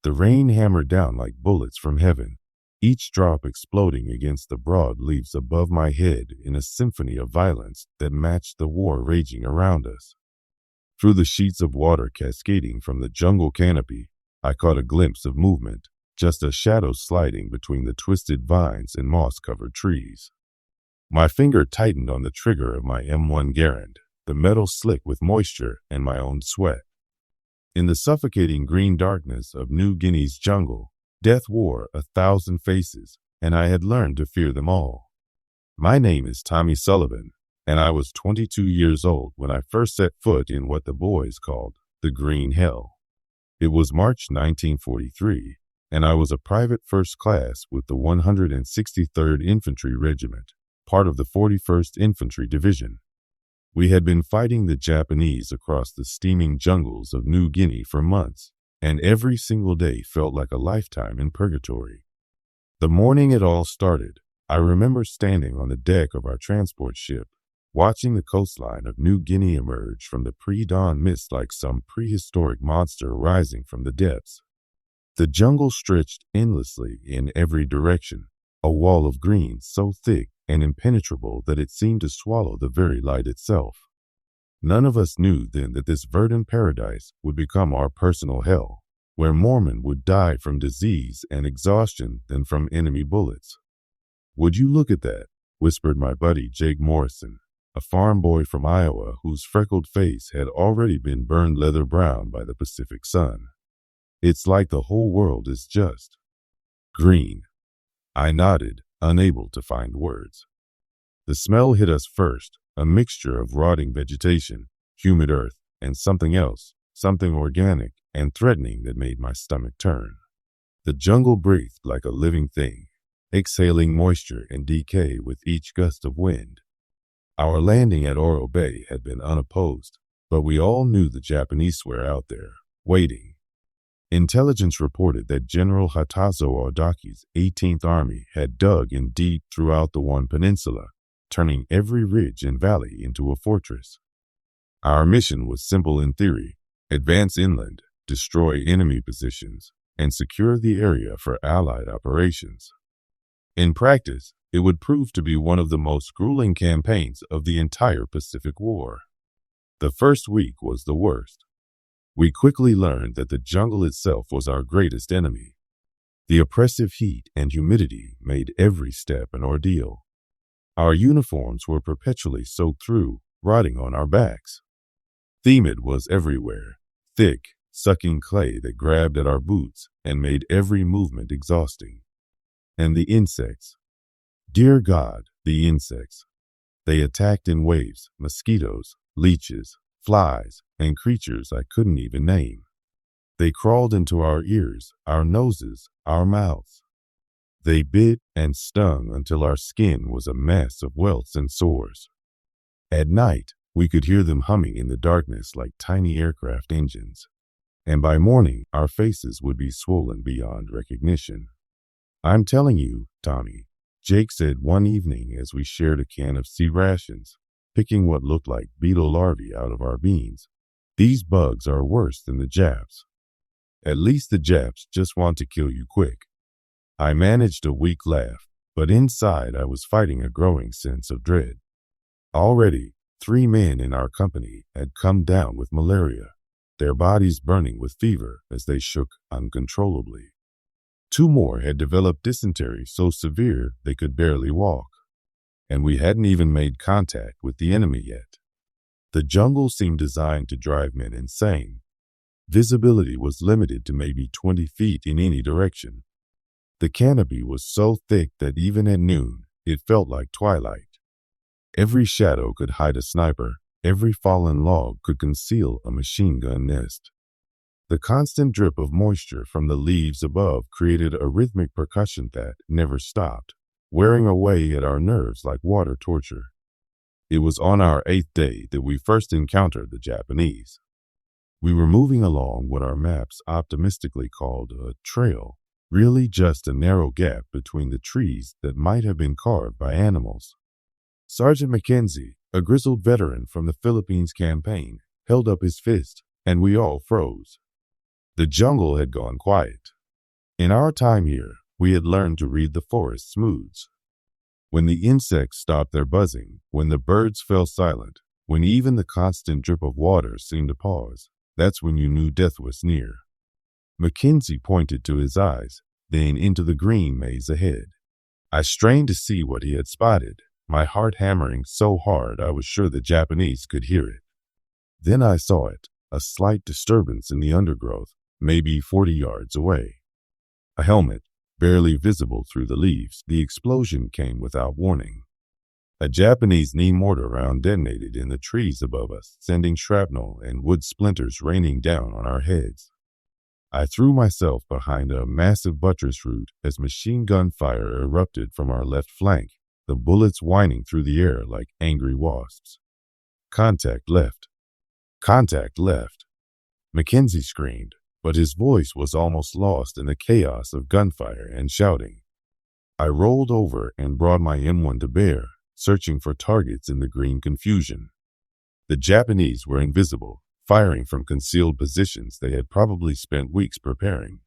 The rain hammered down like bullets from heaven, each drop exploding against the broad leaves above my head in a symphony of violence that matched the war raging around us. Through the sheets of water cascading from the jungle canopy, I caught a glimpse of movement, just a shadow sliding between the twisted vines and moss-covered trees. My finger tightened on the trigger of my M1 Garand, the metal slick with moisture and my own sweat. In the suffocating green darkness of New Guinea's jungle, death wore 1,000 faces, and I had learned to fear them all. My name is Tommy Sullivan, and I was 22 years old when I first set foot in what the boys called the Green Hell. It was March 1943, and I was a private first class with the 163rd Infantry Regiment, part of the 41st Infantry Division. We had been fighting the Japanese across the steaming jungles of New Guinea for months, and every single day felt like a lifetime in purgatory. The morning it all started, I remember standing on the deck of our transport ship, watching the coastline of New Guinea emerge from the pre-dawn mist like some prehistoric monster rising from the depths. The jungle stretched endlessly in every direction, a wall of green so thick and impenetrable that it seemed to swallow the very light itself. None of us knew then that this verdant paradise would become our personal hell, where Mormon would die from disease and exhaustion than from enemy bullets. "Would you look at that?" whispered my buddy Jake Morrison, a farm boy from Iowa whose freckled face had already been burned leather brown by the Pacific sun. "It's like the whole world is just green." I nodded, unable to find words. The smell hit us first, a mixture of rotting vegetation, humid earth, and something else, something organic and threatening that made my stomach turn. The jungle breathed like a living thing, exhaling moisture and decay with each gust of wind. Our landing at Oro Bay had been unopposed, but we all knew the Japanese were out there, waiting. Intelligence reported that General Hatazo Adaki's 18th Army had dug in deep throughout the One Peninsula, turning every ridge and valley into a fortress. Our mission was simple in theory: advance inland, destroy enemy positions, and secure the area for Allied operations. In practice, it would prove to be one of the most grueling campaigns of the entire Pacific War. The first week was the worst. We quickly learned that the jungle itself was our greatest enemy. The oppressive heat and humidity made every step an ordeal. Our uniforms were perpetually soaked through, rotting on our backs. Thiamid was everywhere, thick, sucking clay that grabbed at our boots and made every movement exhausting. And the insects. Dear God, the insects. They attacked in waves: mosquitoes, leeches, flies, and creatures I couldn't even name. They crawled into our ears, our noses, our mouths. They bit and stung until our skin was a mess of welts and sores. At night, we could hear them humming in the darkness like tiny aircraft engines, and by morning our faces would be swollen beyond recognition. "I'm telling you, Tommy," Jake said one evening as we shared a can of sea rations, picking what looked like beetle larvae out of our beans, "these bugs are worse than the Japs. At least the Japs just want to kill you quick." I managed a weak laugh, but inside I was fighting a growing sense of dread. Already, 3 men in our company had come down with malaria, their bodies burning with fever as they shook uncontrollably. 2 more had developed dysentery so severe they could barely walk. And we hadn't even made contact with the enemy yet. The jungle seemed designed to drive men insane. Visibility was limited to maybe 20 feet in any direction. The canopy was so thick that even at noon, it felt like twilight. Every shadow could hide a sniper. Every fallen log could conceal a machine gun nest. The constant drip of moisture from the leaves above created a rhythmic percussion that never stopped, wearing away at our nerves like water torture. It was on our 8th day that we first encountered the Japanese. We were moving along what our maps optimistically called a trail, really just a narrow gap between the trees that might have been carved by animals. Sergeant Mackenzie, a grizzled veteran from the Philippines campaign, held up his fist, and we all froze. The jungle had gone quiet. In our time here, we had learned to read the forest's moods. When the insects stopped their buzzing, when the birds fell silent, when even the constant drip of water seemed to pause, that's when you knew death was near. Mackenzie pointed to his eyes, then into the green maze ahead. I strained to see what he had spotted, my heart hammering so hard I was sure the Japanese could hear it. Then I saw it, a slight disturbance in the undergrowth, maybe 40 yards away. A helmet, barely visible through the leaves. The explosion came without warning. A Japanese knee mortar round detonated in the trees above us, sending shrapnel and wood splinters raining down on our heads. I threw myself behind a massive buttress root as machine gun fire erupted from our left flank, the bullets whining through the air like angry wasps. Contact left. Contact left. Mackenzie screamed, but his voice was almost lost in the chaos of gunfire and shouting. I rolled over and brought my M1 to bear, searching for targets in the green confusion. The Japanese were invisible, firing from concealed positions they had probably spent weeks preparing.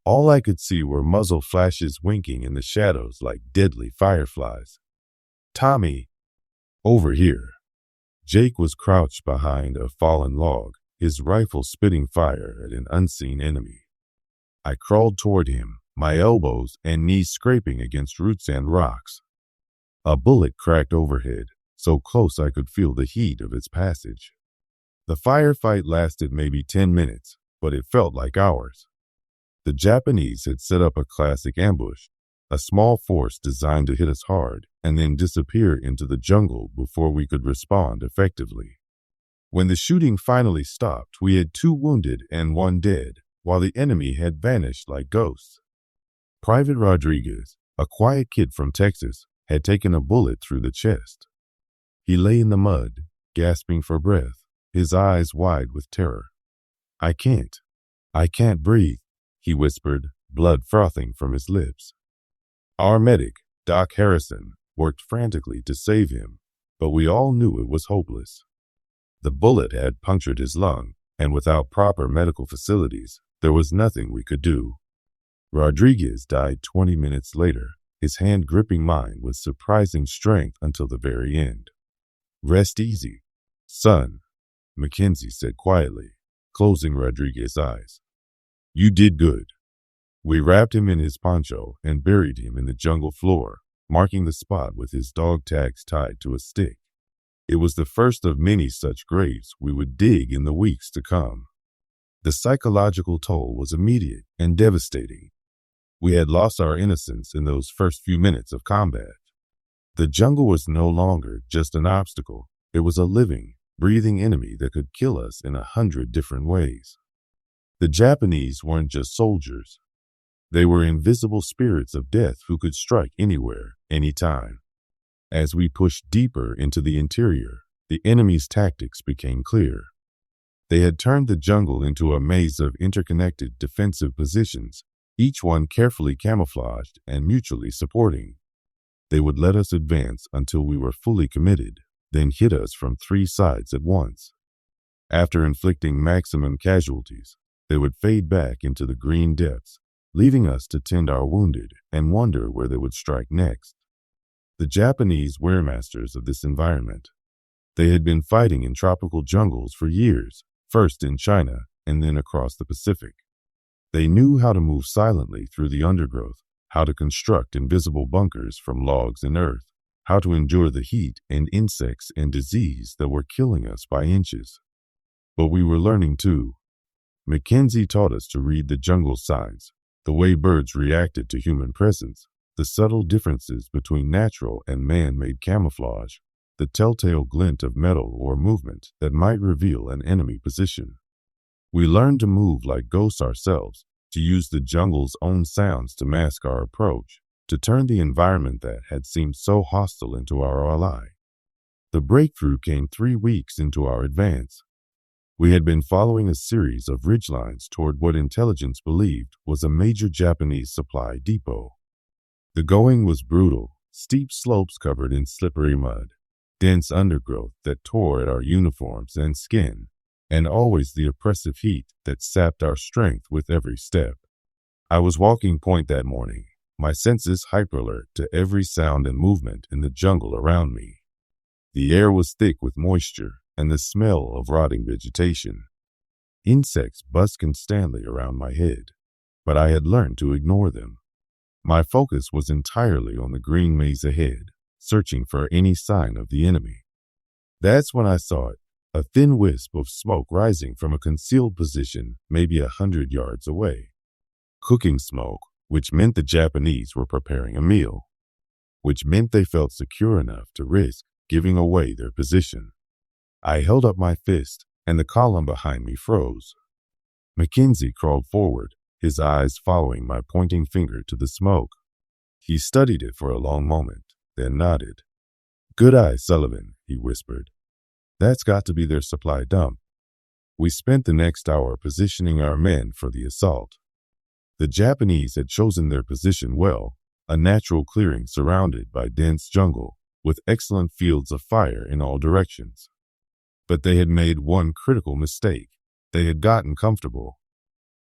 All I could see were muzzle flashes winking in the shadows like deadly fireflies. Tommy! Over here. Jake was crouched behind a fallen log, his rifle spitting fire at an unseen enemy. I crawled toward him, my elbows and knees scraping against roots and rocks. A bullet cracked overhead, so close I could feel the heat of its passage. The firefight lasted maybe 10 minutes, but it felt like hours. The Japanese had set up a classic ambush, a small force designed to hit us hard and then disappear into the jungle before we could respond effectively. When the shooting finally stopped, we had 2 wounded and 1 dead, while the enemy had vanished like ghosts. Private Rodriguez, a quiet kid from Texas, had taken a bullet through the chest. He lay in the mud, gasping for breath, his eyes wide with terror. I can't breathe, he whispered, blood frothing from his lips. Our medic, Doc Harrison, worked frantically to save him, but we all knew it was hopeless. The bullet had punctured his lung, and without proper medical facilities, there was nothing we could do. Rodriguez died 20 minutes later, his hand gripping mine with surprising strength until the very end. Rest easy, son, Mackenzie said quietly, closing Rodriguez's eyes. You did good. We wrapped him in his poncho and buried him in the jungle floor, marking the spot with his dog tags tied to a stick. It was the first of many such graves we would dig in the weeks to come. The psychological toll was immediate and devastating. We had lost our innocence in those first few minutes of combat. The jungle was no longer just an obstacle. It was a living, breathing enemy that could kill us in 100 different ways. The Japanese weren't just soldiers. They were invisible spirits of death who could strike anywhere, anytime. As we pushed deeper into the interior, the enemy's tactics became clear. They had turned the jungle into a maze of interconnected defensive positions, each one carefully camouflaged and mutually supporting. They would let us advance until we were fully committed, then hit us from 3 sides at once. After inflicting maximum casualties, they would fade back into the green depths, leaving us to tend our wounded and wonder where they would strike next. The Japanese were masters of this environment. They had been fighting in tropical jungles for years, first in China and then across the Pacific. They knew how to move silently through the undergrowth, how to construct invisible bunkers from logs and earth, how to endure the heat and insects and disease that were killing us by inches. But we were learning too. Mackenzie taught us to read the jungle signs, the way birds reacted to human presence, the subtle differences between natural and man-made camouflage, the telltale glint of metal or movement that might reveal an enemy position. We learned to move like ghosts ourselves, to use the jungle's own sounds to mask our approach, to turn the environment that had seemed so hostile into our ally. The breakthrough came 3 weeks into our advance. We had been following a series of ridgelines toward what intelligence believed was a major Japanese supply depot. The going was brutal, steep slopes covered in slippery mud, dense undergrowth that tore at our uniforms and skin, and always the oppressive heat that sapped our strength with every step. I was walking point that morning, my senses hyper-alert to every sound and movement in the jungle around me. The air was thick with moisture and the smell of rotting vegetation. Insects buzzed constantly around my head, but I had learned to ignore them. My focus was entirely on the green maze ahead, searching for any sign of the enemy. That's when I saw it, a thin wisp of smoke rising from a concealed position maybe 100 yards away. Cooking smoke, which meant the Japanese were preparing a meal, which meant they felt secure enough to risk giving away their position. I held up my fist, and the column behind me froze. Mackenzie crawled forward, his eyes following my pointing finger to the smoke. He studied it for a long moment, then nodded. "Good eye, Sullivan," he whispered. "That's got to be their supply dump." We spent the next hour positioning our men for the assault. The Japanese had chosen their position well, a natural clearing surrounded by dense jungle, with excellent fields of fire in all directions. But they had made one critical mistake. They had gotten comfortable.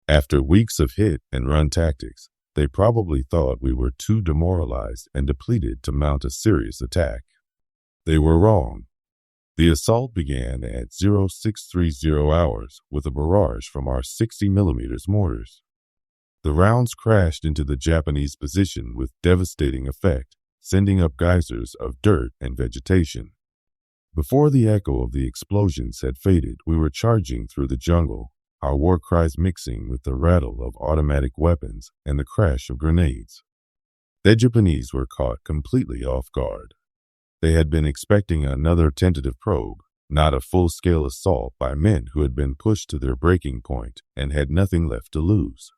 After weeks of hit and run tactics, they probably thought we were too demoralized and depleted to mount a serious attack. They were wrong. The assault began at 0630 hours with a barrage from our 60mm mortars. The rounds crashed into the Japanese position with devastating effect, sending up geysers of dirt and vegetation. Before the echo of the explosions had faded, we were charging through the jungle, our war cries mixing with the rattle of automatic weapons and the crash of grenades. The Japanese were caught completely off guard. They had been expecting another tentative probe, not a full-scale assault by men who had been pushed to their breaking point and had nothing left to lose.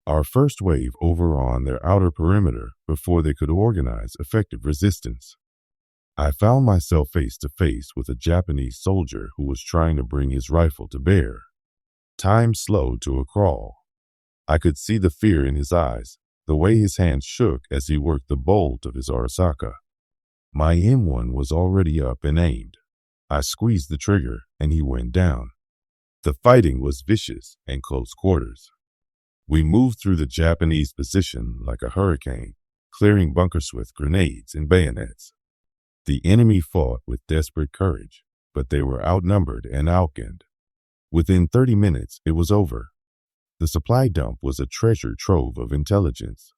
Our first wave overran their outer perimeter before they could organize effective resistance. I found myself face to face with a Japanese soldier who was trying to bring his rifle to bear. Time slowed to a crawl. I could see the fear in his eyes, the way his hands shook as he worked the bolt of his Arisaka. My M1 was already up and aimed. I squeezed the trigger, and he went down. The fighting was vicious and close quarters. We moved through the Japanese position like a hurricane, clearing bunkers with grenades and bayonets. The enemy fought with desperate courage, but they were outnumbered and outgunned. Within 30 minutes, it was over. The supply dump was a treasure trove of intelligence.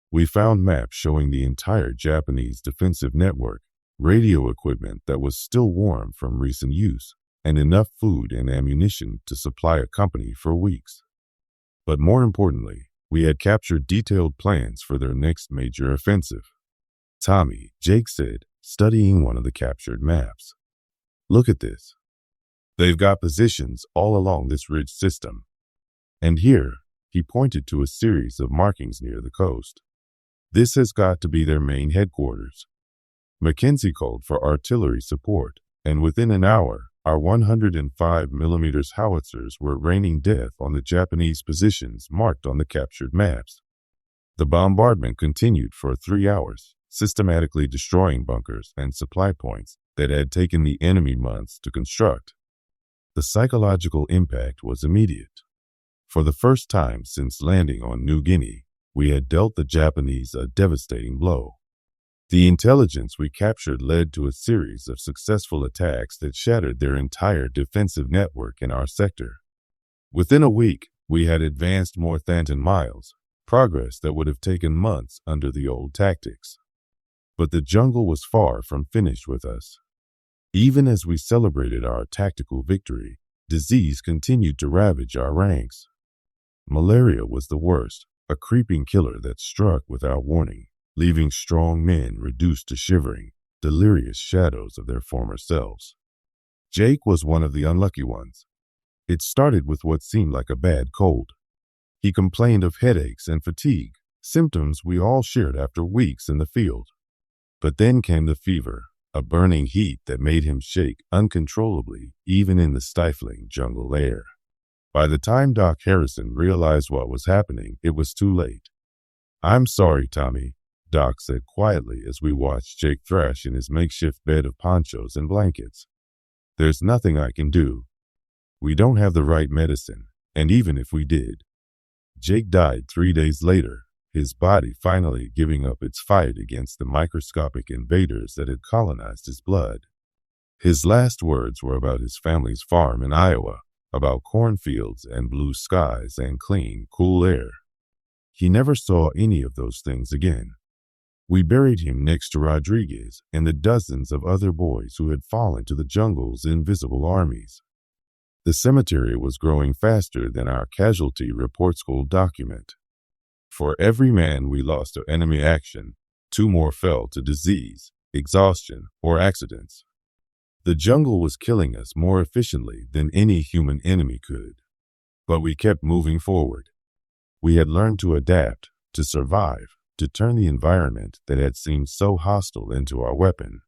We found maps showing the entire Japanese defensive network, radio equipment that was still warm from recent use, and enough food and ammunition to supply a company for weeks. But more importantly, we had captured detailed plans for their next major offensive. "Tommy," Jake said, studying one of the captured maps. "Look at this. They've got positions all along this ridge system. And here," he pointed to a series of markings near the coast. "This has got to be their main headquarters." Mackenzie called for artillery support, and within an hour, our 105mm howitzers were raining death on the Japanese positions marked on the captured maps. The bombardment continued for 3 hours, systematically destroying bunkers and supply points that had taken the enemy months to construct. The psychological impact was immediate. For the first time since landing on New Guinea, we had dealt the Japanese a devastating blow. The intelligence we captured led to a series of successful attacks that shattered their entire defensive network in our sector. Within a week, we had advanced more than 10 miles, progress that would have taken months under the old tactics. But the jungle was far from finished with us. Even as we celebrated our tactical victory, disease continued to ravage our ranks. Malaria was the worst, a creeping killer that struck without warning, leaving strong men reduced to shivering, delirious shadows of their former selves. Jake was one of the unlucky ones. It started with what seemed like a bad cold. He complained of headaches and fatigue, symptoms we all shared after weeks in the field. But then came the fever, a burning heat that made him shake uncontrollably, even in the stifling jungle air. By the time Doc Harrison realized what was happening, it was too late. "I'm sorry, Tommy," Doc said quietly as we watched Jake thrash in his makeshift bed of ponchos and blankets. "There's nothing I can do. We don't have the right medicine, and even if we did." Jake died 3 days later, his body finally giving up its fight against the microscopic invaders that had colonized his blood. His last words were about his family's farm in Iowa, about cornfields and blue skies and clean, cool air. He never saw any of those things again. We buried him next to Rodriguez and the dozens of other boys who had fallen to the jungle's invisible armies. The cemetery was growing faster than our casualty reports will document. For every man we lost to enemy action, 2 more fell to disease, exhaustion, or accidents. The jungle was killing us more efficiently than any human enemy could. But we kept moving forward. We had learned to adapt, to survive, to turn the environment that had seemed so hostile into our weapon.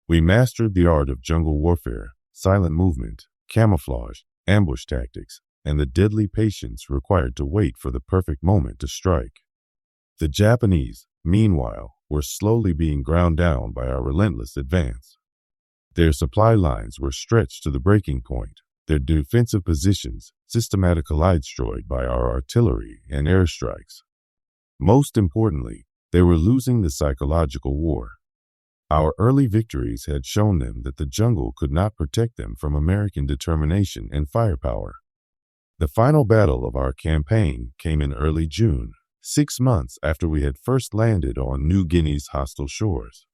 We mastered the art of jungle warfare, silent movement, camouflage, ambush tactics, and the deadly patience required to wait for the perfect moment to strike. The Japanese, meanwhile, were slowly being ground down by our relentless advance. Their supply lines were stretched to the breaking point, their defensive positions systematically destroyed by our artillery and airstrikes. Most importantly, they were losing the psychological war. Our early victories had shown them that the jungle could not protect them from American determination and firepower. The final battle of our campaign came in early June, 6 months after we had first landed on New Guinea's hostile shores.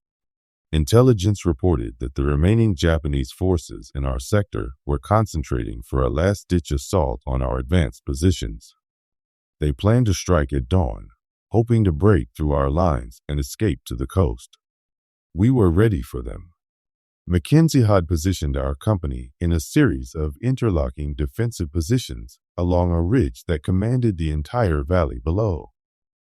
Intelligence reported that the remaining Japanese forces in our sector were concentrating for a last-ditch assault on our advanced positions. They planned to strike at dawn, hoping to break through our lines and escape to the coast. We were ready for them. Mackenzie had positioned our company in a series of interlocking defensive positions along a ridge that commanded the entire valley below.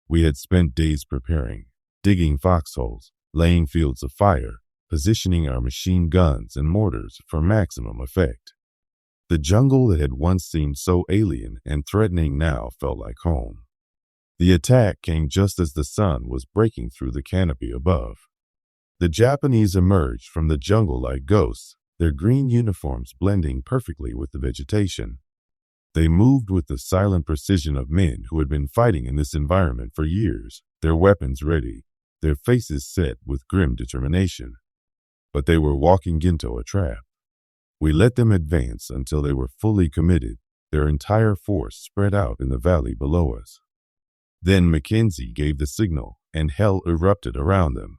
We had spent days preparing, digging foxholes, laying fields of fire, positioning our machine guns and mortars for maximum effect. The jungle that had once seemed so alien and threatening now felt like home. The attack came just as the sun was breaking through the canopy above. The Japanese emerged from the jungle like ghosts, their green uniforms blending perfectly with the vegetation. They moved with the silent precision of men who had been fighting in this environment for years, their weapons ready, their faces set with grim determination. But they were walking into a trap. We let them advance until they were fully committed, their entire force spread out in the valley below us. Then Mackenzie gave the signal, and hell erupted around them.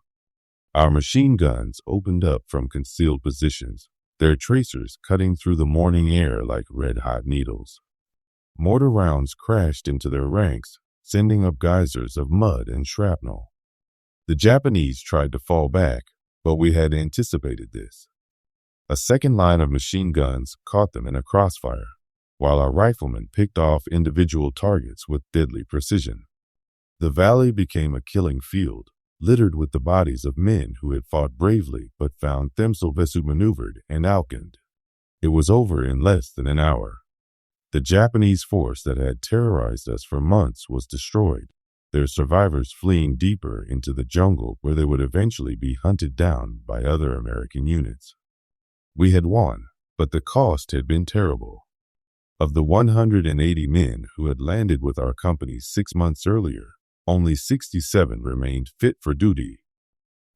Our machine guns opened up from concealed positions, their tracers cutting through the morning air like red-hot needles. Mortar rounds crashed into their ranks, sending up geysers of mud and shrapnel. The Japanese tried to fall back, but we had anticipated this. A second line of machine guns caught them in a crossfire, while our riflemen picked off individual targets with deadly precision. The valley became a killing field, littered with the bodies of men who had fought bravely but found themselves maneuvered and outgunned. It was over in less than an hour. The Japanese force that had terrorized us for months was destroyed, their survivors fleeing deeper into the jungle where they would eventually be hunted down by other American units. We had won, but the cost had been terrible. Of the 180 men who had landed with our company 6 months earlier, only 67 remained fit for duty.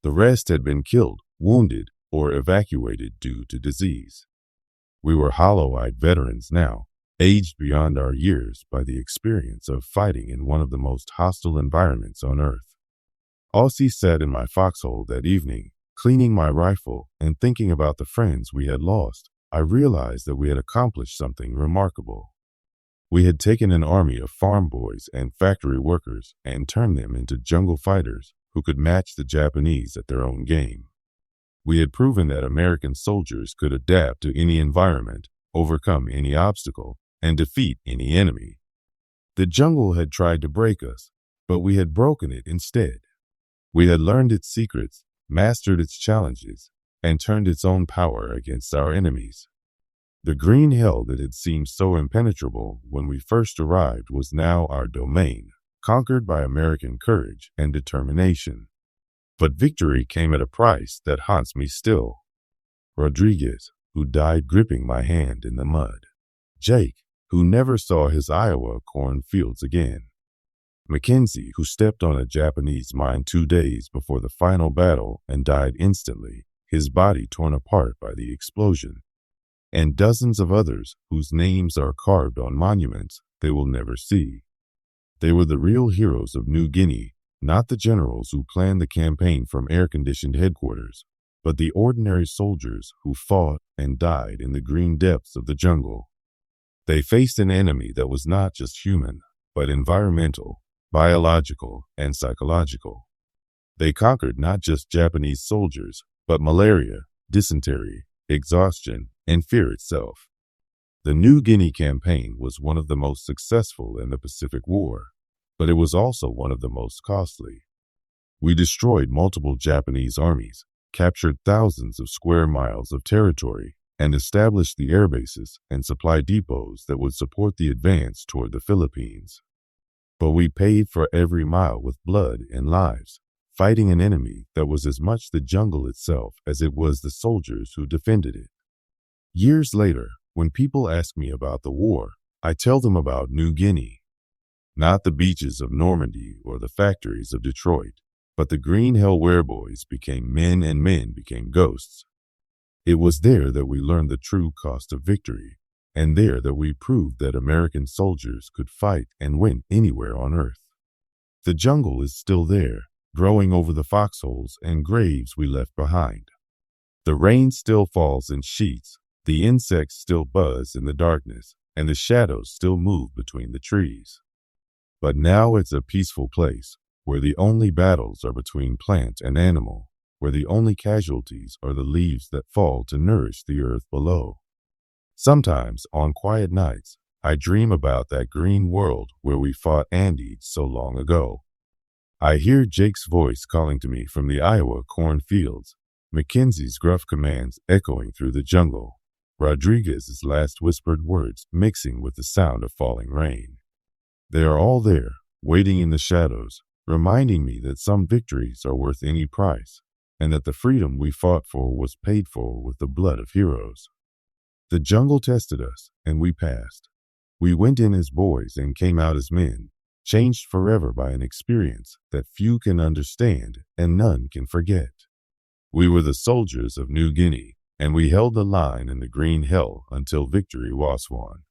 The rest had been killed, wounded, or evacuated due to disease. We were hollow-eyed veterans now, aged beyond our years by the experience of fighting in one of the most hostile environments on Earth. Aussie sat in my foxhole that evening, cleaning my rifle and thinking about the friends we had lost. I realized that we had accomplished something remarkable. We had taken an army of farm boys and factory workers and turned them into jungle fighters who could match the Japanese at their own game. We had proven that American soldiers could adapt to any environment, overcome any obstacle, and defeat any enemy. The jungle had tried to break us, but we had broken it instead. We had learned its secrets, mastered its challenges, and turned its own power against our enemies. The green hell that had seemed so impenetrable when we first arrived was now our domain, conquered by American courage and determination. But victory came at a price that haunts me still. Rodriguez, who died gripping my hand in the mud. Jake, who never saw his Iowa cornfields again. Mackenzie, who stepped on a Japanese mine 2 days before the final battle and died instantly, his body torn apart by the explosion. And dozens of others whose names are carved on monuments they will never see. They were the real heroes of New Guinea, not the generals who planned the campaign from air-conditioned headquarters, but the ordinary soldiers who fought and died in the green depths of the jungle. They faced an enemy that was not just human, but environmental, biological, and psychological. They conquered not just Japanese soldiers, but malaria, dysentery, exhaustion, and fear itself. The New Guinea campaign was one of the most successful in the Pacific War, but it was also one of the most costly. We destroyed multiple Japanese armies, captured thousands of square miles of territory, and established the air bases and supply depots that would support the advance toward the Philippines. But we paid for every mile with blood and lives, fighting an enemy that was as much the jungle itself as it was the soldiers who defended it. Years later, when people ask me about the war, I tell them about New Guinea. Not the beaches of Normandy or the factories of Detroit, but the green hell where boys became men and men became ghosts. It was there that we learned the true cost of victory, and there that we proved that American soldiers could fight and win anywhere on earth. The jungle is still there, growing over the foxholes and graves we left behind. The rain still falls in sheets, the insects still buzz in the darkness, and the shadows still move between the trees. But now it's a peaceful place, where the only battles are between plant and animal, where the only casualties are the leaves that fall to nourish the earth below. Sometimes, on quiet nights, I dream about that green world where we fought Andes so long ago. I hear Jake's voice calling to me from the Iowa cornfields, Mackenzie's gruff commands echoing through the jungle, Rodriguez's last whispered words mixing with the sound of falling rain. They are all there, waiting in the shadows, reminding me that some victories are worth any price, and that the freedom we fought for was paid for with the blood of heroes. The jungle tested us, and we passed. We went in as boys and came out as men, changed forever by an experience that few can understand and none can forget. We were the soldiers of New Guinea, and we held the line in the green hell until victory was won.